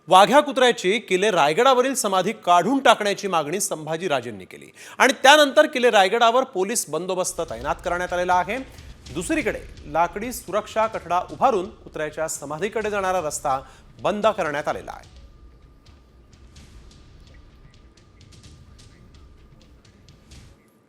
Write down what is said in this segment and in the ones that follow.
वाघ्या कुत्र्याची किल्ले रायगडावरील समाधी काढून टाकण्याची मागणी संभाजीराजेंनी केली आणि त्यानंतर किल्ले रायगडावर पोलीस बंदोबस्त तैनात करण्यात आलेला आहे। दुसरीकडे लाकडी सुरक्षा कठडा उभारून कुत्र्याच्या समाधीकडे जाणारा रस्ता बंद करण्यात आलेला आहे।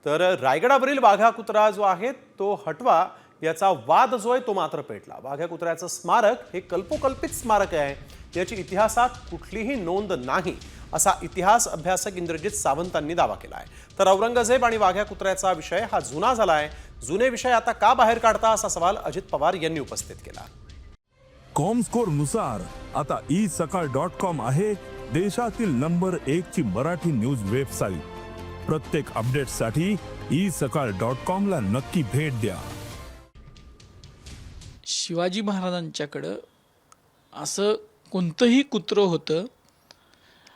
तर रायगडावरील वाघ्या कुत्रा जो आहे तो हटवा याचा वाद जो आहे तो मात्र पेटला। वाघ्या कुत्र्याचं स्मारक हे कल्पोकल्पित स्मारक आहे, याची इतिहासात कुठलीही नोंद नाही असा इतिहास अभ्यासक इंद्रजित सावंतांनी दावा केला आहे। तर औरंगजेब आणि वाघ्या कुत्र्याचा विषय हा जुना झाला आहे, जुने विषय आता का बाहेर काढता असा सवाल अजित पवार यांनी उपस्थित केला। कॉमस्कोर नुसार आता isakal.com आहे देशातील नंबर 1 ची मराठी न्यूज वेबसाईट। प्रत्येक अपडेटसाठी isakal.com ला नक्की भेट द्या। शिवाजी महाराजांच्याकडे असं कोणतंही कुत्रं होतं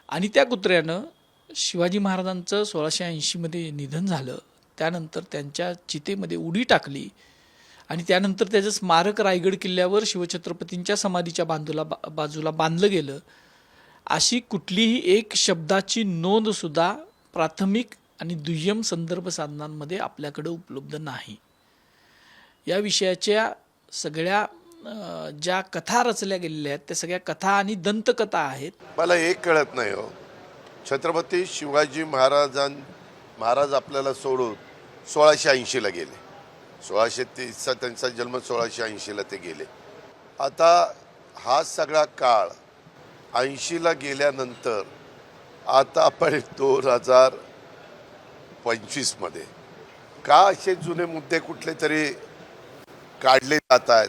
आणि त्या कुत्र्यानं शिवाजी महाराजांचं 1680 मध्ये निधन झालं। त्यानंतर त्यांच्या चितेमध्ये उडी टाकली आणि त्यानंतर त्याचं स्मारक रायगड किल्ल्यावर शिवछत्रपतींच्या समाधीच्या बाजूला बांधलं गेलं। अशी कुठलीही एक शब्दाची नोंद सुद्धा प्राथमिक आणि दुय्यम संदर्भ साधनांमध्ये आपल्याकडे उपलब्ध नाही। या विषयाच्या सगळ्या ज्या कथा रचल्या गेलेल्या आहेत त्या सगळ्या कथा आणि दंतकथा आहेत। मला एक कळत नाही हो, छत्रपती शिवाजी महाराज आपल्याला सोडून 1680 ला गेले। 1630चा त्यांचा जन्म, 1680 ला ते गेले। आता हा सगळा काळ 80 ला गेल्यानंतर आता आपण 2025 मध्ये का असे जुने मुद्दे कुठले तरी काढले जात आहेत?